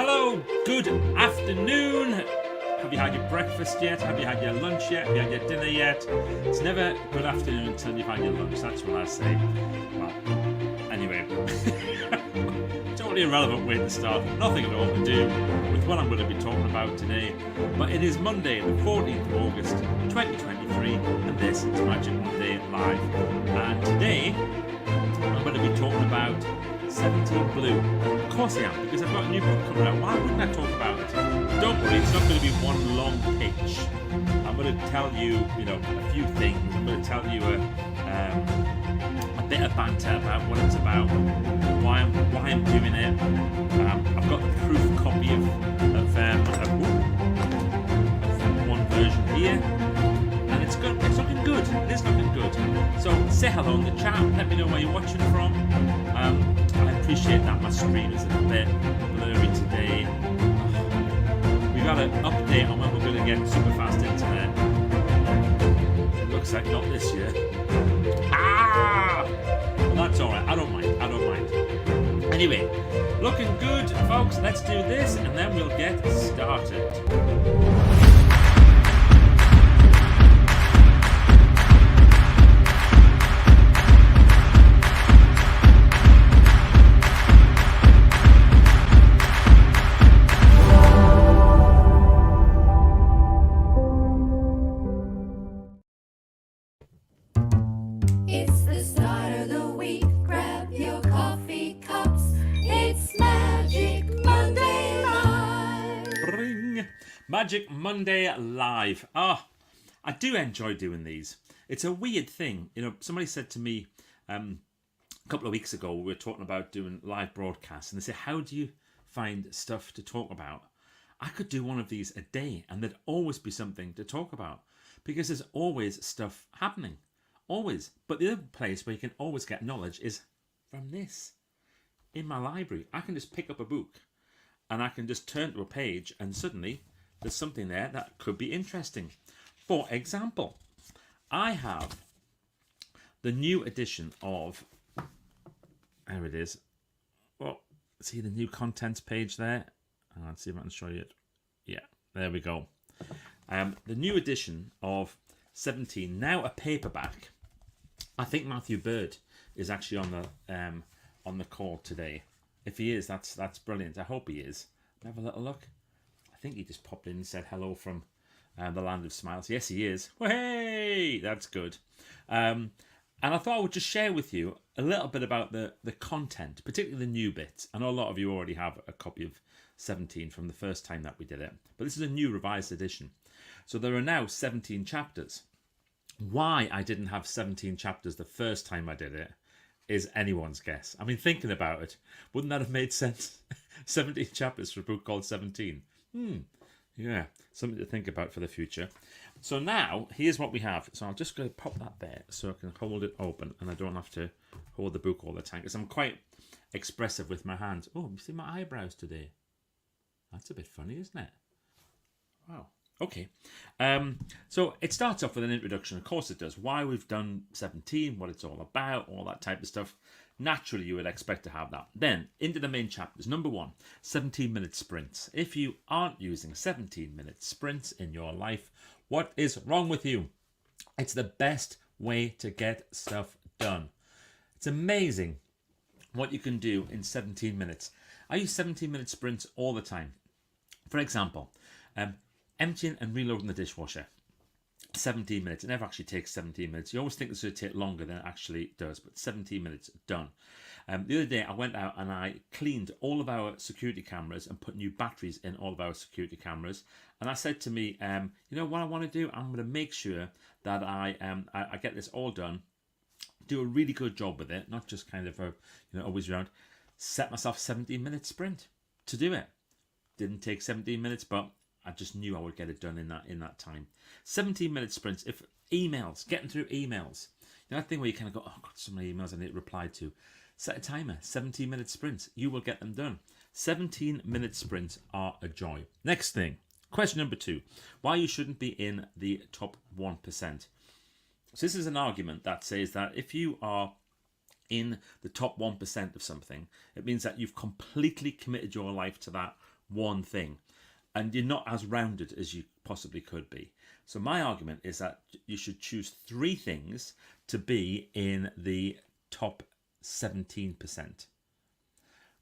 Hello, good afternoon. Have you had your breakfast yet? Have you had your lunch yet? Have you had your dinner yet? It's never good afternoon until you've had your lunch. That's what I say. Well, anyway, totally irrelevant way to start. Nothing at all to do with what I'm going to be talking about today. But it is Monday, the 14th of August, 2023, and this is Magic Monday Live. And today, I'm going to be talking about 17 Blue. Of course I am, because I've got a new book coming out. Why wouldn't I talk about it? Don't worry, it's not going to be one long pitch. I'm going to tell you, a few things. I'm going to tell you a bit of banter about what it's about, why I'm doing it. I've got the proof copy of one version here, and it's good. It's looking good. It is looking good. So say hello in the chat. Let me know where you're watching from. I appreciate that my screen is a bit blurry today. We've got an update on when we're going to get super fast internet. It looks like not this year. Well, that's alright. I don't mind. Anyway, looking good, folks. Let's do this and then we'll get started. Magic Monday Live. I do enjoy doing these. It's a weird thing. Somebody said to me a couple of weeks ago, we were talking about doing live broadcasts, and they said, how do you find stuff to talk about? I could do one of these a day, and there'd always be something to talk about, because there's always stuff happening. Always. But the other place where you can always get knowledge is from this. In my library, I can just pick up a book, and I can just turn to a page, and suddenly there's something there that could be interesting. For example, I have the new edition of, there it is. Well, see the new contents page there? Let's see if I can show you it. Yeah, there we go. The new edition of 17, now a paperback. I think Matthew Bird is actually on the call today. If he is, that's brilliant. I hope he is. Have a little look. I think he just popped in and said hello from the land of smiles. Yes, he is. Hey, that's good. And I thought I would just share with you a little bit about the content, particularly the new bits. I know a lot of you already have a copy of 17 from the first time that we did it, but this is a new revised edition. So there are now 17 chapters. Why I didn't have 17 chapters the first time I did it is anyone's guess. I mean, thinking about it, wouldn't that have made sense? 17 chapters for a book called 17. Yeah, something to think about for the future. So now, here's what we have. So I'll just go pop that there so I can hold it open and I don't have to hold the book all the time, because I'm quite expressive with my hands. Oh, you see my eyebrows today? That's a bit funny, isn't it? Wow. Okay. So it starts off with an introduction. Of course it does. Why we've done 17, what it's all about, all that type of stuff. Naturally, you would expect to have that. Then, into the main chapters. Number 1, 17-minute sprints. If you aren't using 17-minute sprints in your life, what is wrong with you? It's the best way to get stuff done. It's amazing what you can do in 17 minutes. I use 17-minute sprints all the time. For example, emptying and reloading the dishwasher. 17 minutes. It never actually takes 17 minutes. You always think it's going to take longer than it actually does, but 17 minutes, done. The other day I went out and I cleaned all of our security cameras and put new batteries in all of our security cameras. And I said to me, you know what I want to do? I'm going to make sure that I get this all done, do a really good job with it, not just kind of always around. Set myself a 17-minute sprint to do it. Didn't take 17 minutes, but I just knew I would get it done in that time. 17-minute sprints. If emails, getting through emails. That thing where you kind of go, oh, I've got so many emails I need to reply to. Set a timer. 17-minute sprints. You will get them done. 17-minute sprints are a joy. Next thing. Question number 2. Why you shouldn't be in the top 1%. So this is an argument that says that if you are in the top 1% of something, it means that you've completely committed your life to that one thing, and you're not as rounded as you possibly could be. So my argument is that you should choose 3 things to be in the top 17%.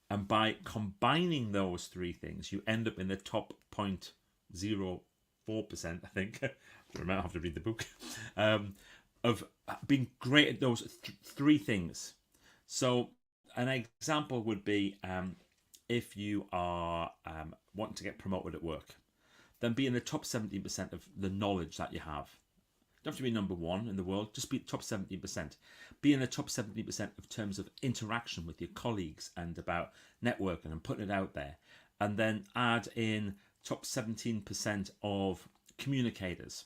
And by combining those 3 things, you end up in the top 0.04%, I think. I might have to read the book. Of being great at those 3 things. So an example would be if you are wanting to get promoted at work, then be in the top 17% of the knowledge that you have. You don't have to be number 1 in the world, just be top 17%. Be in the top 70% of terms of interaction with your colleagues and about networking and putting it out there. And then add in top 17% of communicators.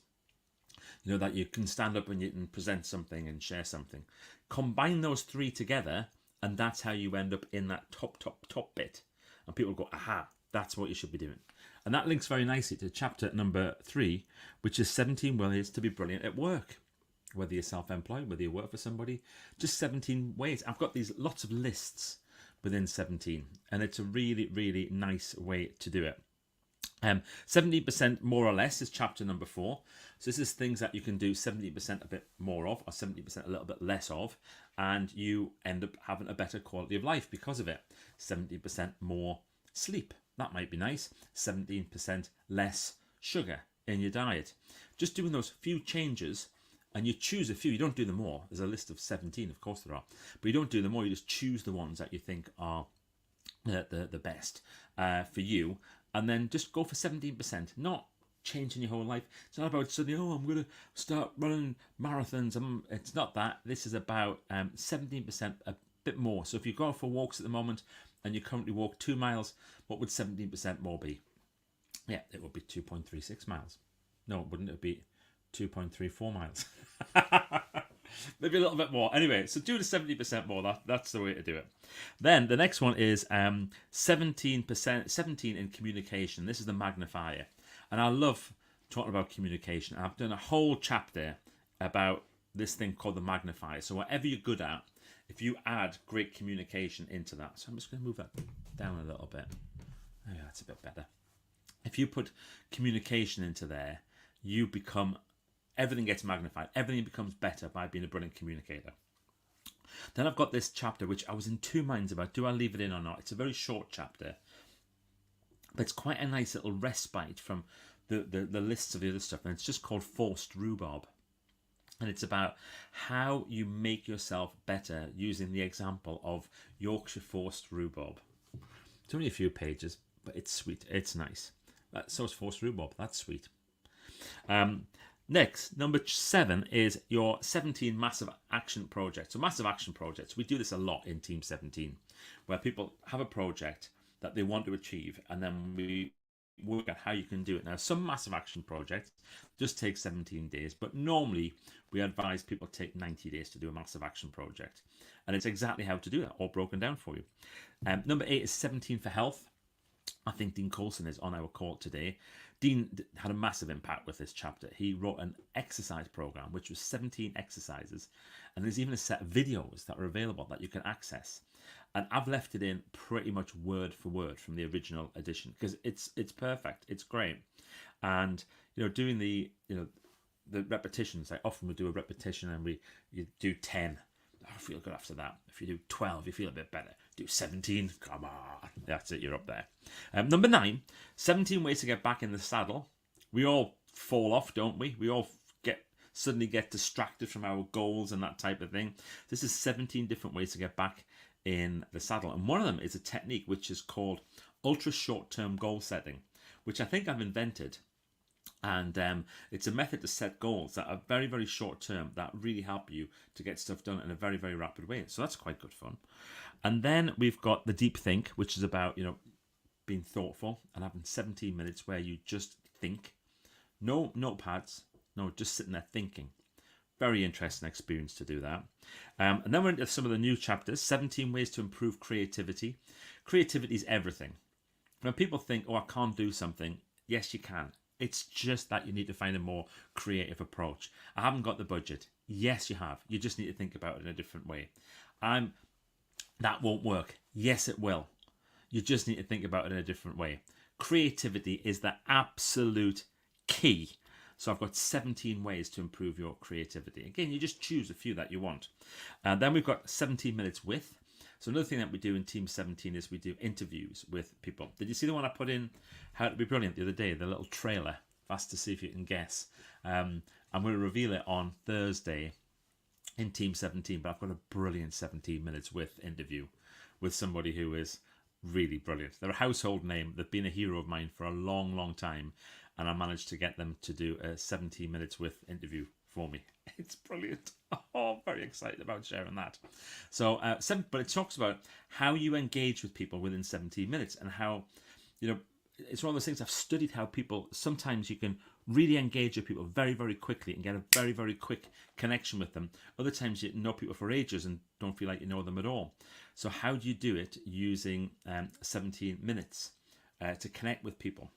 You know, that you can stand up and you can present something and share something. Combine those 3 together, and that's how you end up in that top bit. And people go, aha, that's what you should be doing. And that links very nicely to chapter number 3, which is 17 ways to be brilliant at work. Whether you're self-employed, whether you work for somebody, just 17 ways. I've got these lots of lists within 17, and it's a really, really nice way to do it. 17% more or less is chapter number 4. So this is things that you can do 70% a bit more of, or 70% a little bit less of, and you end up having a better quality of life because of it. 70% more sleep. That might be nice. 17% less sugar in your diet. Just doing those few changes, and you choose a few. You don't do them all. There's a list of 17, of course there are. But you don't do them all. You just choose the ones that you think are the best for you. And then just go for 17%. Not changing your whole life. It's not about suddenly, I'm going to start running marathons. It's not that. This is about 17%, a bit more. So if you go for walks at the moment and you currently walk 2 miles, what would 17% more be? Yeah, it would be 2.36 miles. No, it wouldn't. It would be 2.34 miles. Maybe a little bit more. Anyway, so do the 70% more. That's the way to do it. Then the next one is 17 in communication. This is the magnifier. And I love talking about communication. I've done a whole chapter about this thing called the magnifier. So whatever you're good at, if you add great communication into that. So I'm just going to move that down a little bit. Oh, yeah, that's a bit better. If you put communication into there, you become... everything gets magnified. Everything becomes better by being a brilliant communicator. Then I've got this chapter, which I was in 2 minds about. Do I leave it in or not? It's a very short chapter. But it's quite a nice little respite from the lists of the other stuff. And it's just called Forced Rhubarb. And it's about how you make yourself better using the example of Yorkshire Forced Rhubarb. It's only a few pages, but it's sweet. It's nice. So is Forced Rhubarb. That's sweet. Next, number 7 is your 17 massive action projects. So massive action projects, we do this a lot in Team 17, where people have a project that they want to achieve, and then we work out how you can do it. Now, some massive action projects just take 17 days, but normally we advise people take 90 days to do a massive action project. And it's exactly how to do that, all broken down for you. Number 8 is 17 for health. I think Dean Coulson is on our call today. Dean had a massive impact with this chapter. He wrote an exercise program, which was 17 exercises. And there's even a set of videos that are available that you can access. And I've left it in pretty much word for word from the original edition because it's perfect. It's great. And, doing the repetitions, like often we do a repetition and you do 10. I feel good after that. If you do 12, you feel a bit better. Do 17, come on. That's it, you're up there. Number 9, 17 ways to get back in the saddle. We all fall off, don't we? We all suddenly get distracted from our goals and that type of thing. This is 17 different ways to get back in the saddle. And one of them is a technique which is called ultra short-term goal setting, which I think I've invented. And it's a method to set goals that are very, very short term that really help you to get stuff done in a very, very rapid way. So that's quite good fun. And then we've got the deep think, which is about, being thoughtful and having 17 minutes where you just think. No notepads, no, just sitting there thinking. Very interesting experience to do that. And then we're into some of the new chapters, 17 ways to improve creativity. Creativity is everything. When people think, I can't do something, yes, you can. It's just that you need to find a more creative approach. I haven't got the budget. Yes, you have. You just need to think about it in a different way. That won't work. Yes, it will. You just need to think about it in a different way. Creativity is the absolute key. So I've got 17 ways to improve your creativity. Again, you just choose a few that you want. And then we've got 17 minutes with. So another thing that we do in Team 17 is we do interviews with people. Did you see the one I put in How to Be Brilliant the other day? The little trailer. Fast to see if you can guess. I'm going to reveal it on Thursday in Team 17. But I've got a brilliant 17 minutes with interview with somebody who is really brilliant. They're a household name. They've been a hero of mine for a long, long time. And I managed to get them to do a 17 minutes with interview for me. It's brilliant. Oh, I'm very excited about sharing that. So, but it talks about how you engage with people within 17 minutes and how, it's one of those things I've studied how people, sometimes you can really engage with people very, very quickly and get a very, very quick connection with them. Other times you know people for ages and don't feel like you know them at all. So how do you do it using 17 minutes to connect with people?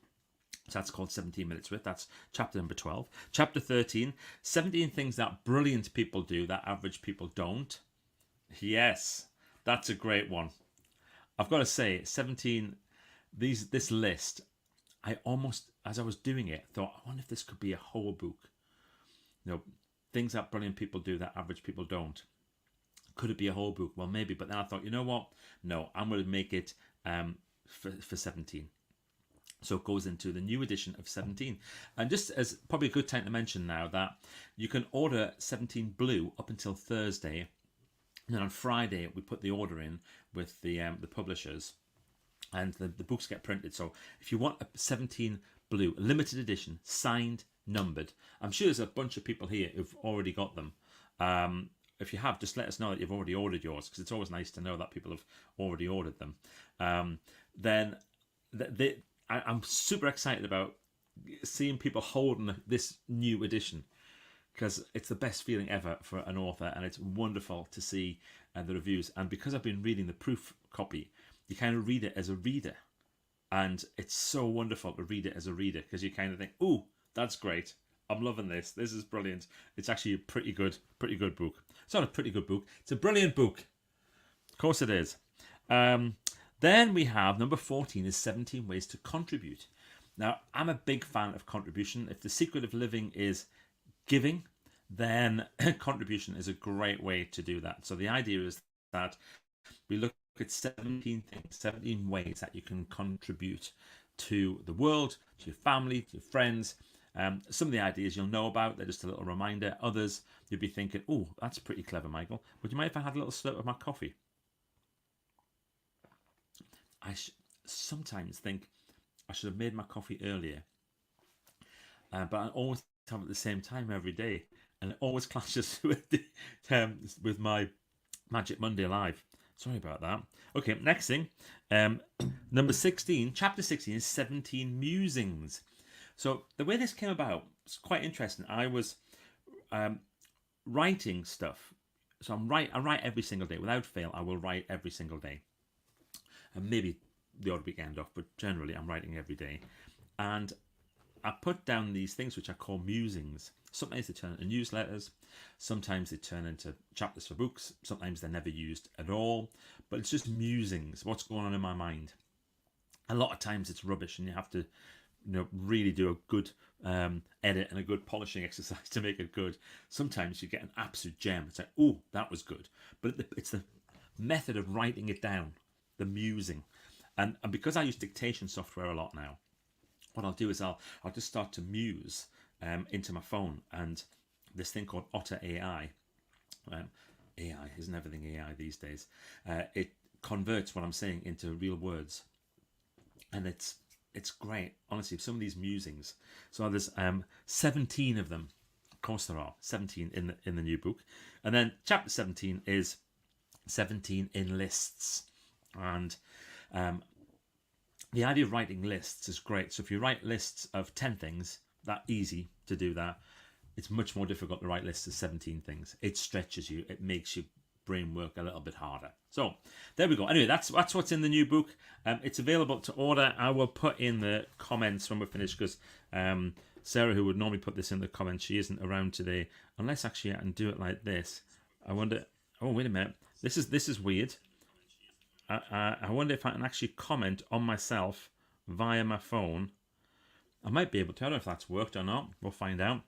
So that's called 17 minutes with. That's chapter number 12. Chapter 13, 17 things that brilliant people do that average people don't. Yes, that's a great one. I've got to say, 17, this list, I almost, as I was doing it, thought, I wonder if this could be a whole book. Things that brilliant people do that average people don't. Could it be a whole book? Well, maybe. But then I thought, you know what? No, I'm going to make it for 17. So it goes into the new edition of 17. And just as probably a good time to mention now that you can order 17 Blue up until Thursday. And then on Friday, we put the order in with the publishers and the books get printed. So if you want a 17 Blue, limited edition, signed, numbered, I'm sure there's a bunch of people here who've already got them. If you have, just let us know that you've already ordered yours, because it's always nice to know that people have already ordered them. I'm super excited about seeing people holding this new edition, because it's the best feeling ever for an author, and it's wonderful to see the reviews. And because I've been reading the proof copy, you kind of read it as a reader, and it's so wonderful to read it as a reader, because you kind of think, "Ooh, that's great. I'm loving this. This is brilliant." It's actually a pretty good book. It's not a pretty good book. It's a brilliant book. Of course it is. Then we have number 14 is 17 ways to contribute. Now, I'm a big fan of contribution. If the secret of living is giving, then contribution is a great way to do that. So the idea is that we look at 17 things, 17 ways that you can contribute to the world, to your family, to your friends. Some of the ideas you'll know about, they're just a little reminder. Others, you'll be thinking, oh, that's pretty clever, Michael. Would you mind if I had a little slurp of my coffee? I sometimes think I should have made my coffee earlier, but I always have it at the same time every day, and it always clashes with my Magic Monday Live. Sorry about that. Okay, next thing, number 16, chapter 16 is 17 musings. So the way this came about is quite interesting. I was writing stuff. So I write every single day. Without fail, I will write every single day. And maybe the odd weekend off, but generally I'm writing every day. And I put down these things which I call musings. Sometimes they turn into newsletters, sometimes they turn into chapters for books, sometimes they're never used at all, but it's just musings, what's going on in my mind. A lot of times it's rubbish, and you have to really do a good edit and a good polishing exercise to make it good. Sometimes you get an absolute gem. It's like, oh, that was good. But it's the method of writing it down, the musing. And because I use dictation software a lot now, what I'll do is I'll just start to muse into my phone, and this thing called Otter AI, AI isn't everything AI these days, it converts what I'm saying into real words, and it's great, honestly. Some of these musings, so there's 17 of them. Of course there are 17 in the new book. And then chapter 17 is 17 in lists. And the idea of writing lists is great. So if you write lists of 10 things, that's easy to do that. It's much more difficult to write lists of 17 things. It stretches you. It makes your brain work a little bit harder. So there we go. Anyway, that's what's in the new book. It's available to order. I will put in the comments when we're finished, because Sarah, who would normally put this in the comments, she isn't around today. Unless actually I can do it like this. I wonder. Oh, wait a minute. This is weird. I wonder if I can actually comment on myself via my phone. I might be able to. I don't know if that's worked or not. We'll find out.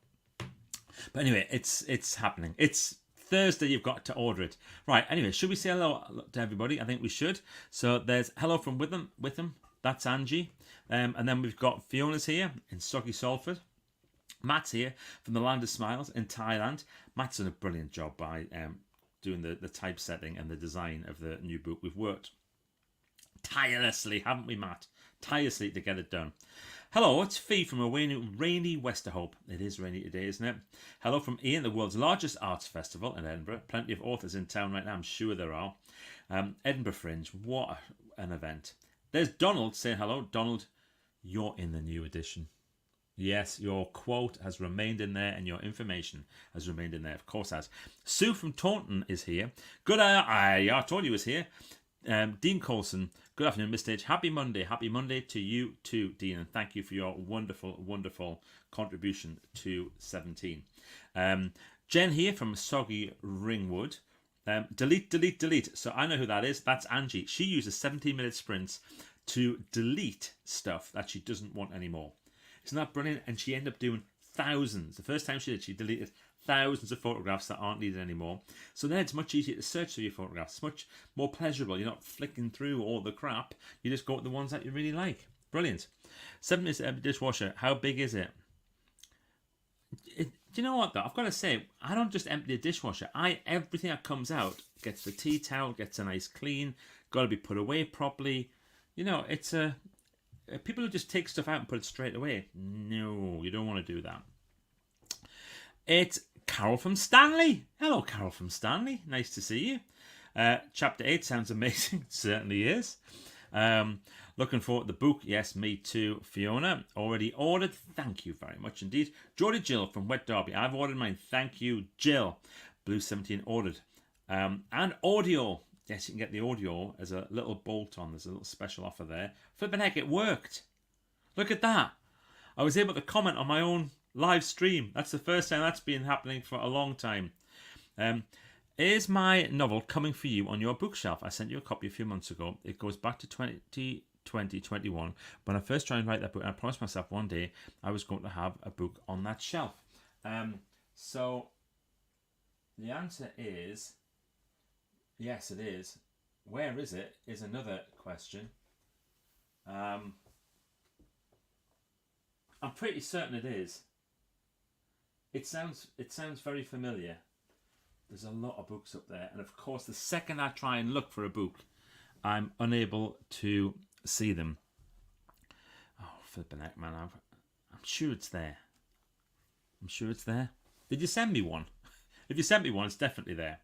But anyway, it's happening. It's Thursday. You've got to order it. Right. Anyway, should we say hello to everybody? I think we should. So there's hello from Witham. That's Angie. And then we've got Fiona's here in Soggy Salford. Matt's here from the Land of Smiles in Thailand. Matt's done a brilliant job by doing the typesetting and the design of the new book. We've worked tirelessly, haven't we, Matt? Tirelessly to get it done. Hello, it's Fee from a rainy Westerhope. It is rainy today, isn't it? Hello from Ian, the world's largest arts festival in Edinburgh. Plenty of authors in town right now, I'm sure there are. Edinburgh Fringe, what an event. There's Donald saying hello. Donald, you're in the new edition. Yes, your quote has remained in there and your information has remained in there. Of course it has. Sue from Taunton is here. Good, I told you was here. Dean Coulson, good afternoon, Mr. H. Happy Monday. Happy Monday to you too, Dean. And thank you for your wonderful, wonderful contribution to 17. Jen here from Soggy Ringwood. Delete. So I know who that is. That's Angie. She uses 17-minute sprints to delete stuff that she doesn't want anymore. Isn't that brilliant? And she ended up doing thousands. The first time she did, she deleted thousands of photographs that aren't needed anymore. So then it's much easier to search for your photographs. It's much more pleasurable. You're not flicking through all the crap. You just go with the ones that you really like. Brilliant. 7 minutes empty dishwasher. How big is it? Do you know what though? I've got to say, I don't just empty a dishwasher. Everything that comes out gets the tea towel, gets a nice clean, got to be put away properly. You know, it's a... People who just take stuff out and put it straight away. No, you don't want to do that. It's Carol from Stanley. Hello, Carol from Stanley. Nice to see you. Chapter 8 sounds amazing. It certainly is. Looking forward to the book. Yes, me too. Fiona, already ordered. Thank you very much indeed. Geordie Jill from Wet Derby. I've ordered mine. Thank you, Jill. Blue 17 ordered. And audio. Yes, you can get the audio as a little bolt-on. There's a little special offer there. Flippin' heck, it worked. Look at that. I was able to comment on my own live stream. That's the first time that's been happening for a long time. Is my novel coming for you on your bookshelf? I sent you a copy a few months ago. It goes back to 2021 when I first tried to write that book. And I promised myself one day I was going to have a book on that shelf. So the answer is... yes, it is. Where is it? Is another question. I'm pretty certain it is. It sounds very familiar. There's a lot of books up there, and of course, the second I try and look for a book, I'm unable to see them. Oh, flipping heck, man! I'm sure it's there. I'm sure it's there. Did you send me one? If you sent me one, it's definitely there.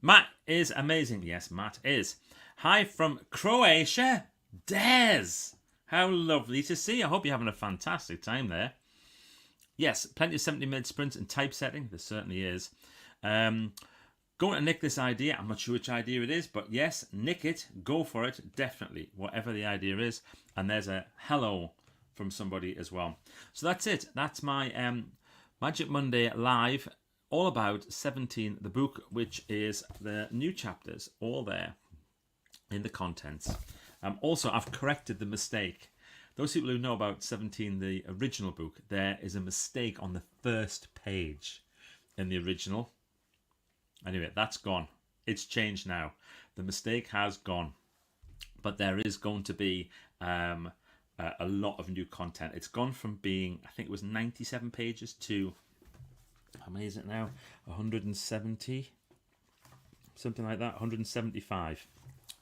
Matt is amazing. Yes, Matt is. Hi from Croatia, Des. How lovely to see you. I hope you're having a fantastic time there. Yes, plenty of 70-minute sprints and typesetting. There certainly is. Going to nick this idea. I'm not sure which idea it is, but yes, nick it. Go for it. Definitely. Whatever the idea is. And there's a hello from somebody as well. So that's it. That's my Magic Monday live. All about 17, the book, which is the new chapters, all there in the contents. Also, I've corrected the mistake. Those people who know about 17, the original book, there is a mistake on the first page in the original. Anyway, that's gone. It's changed now. The mistake has gone. But there is going to be a lot of new content. It's gone from being, I think it was 97 pages to... how many is it now? 170? Something like that. 175.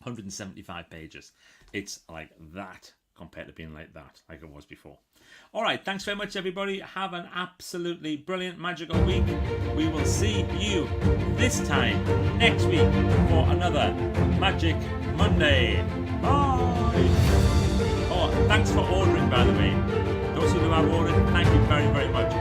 175 pages. It's like that compared to being like that, like it was before. All right, thanks very much, everybody. Have an absolutely brilliant, magical week. We will see you this time next week for another Magic Monday. Bye! Oh, thanks for ordering, by the way. Those who have ordered, thank you very, very much.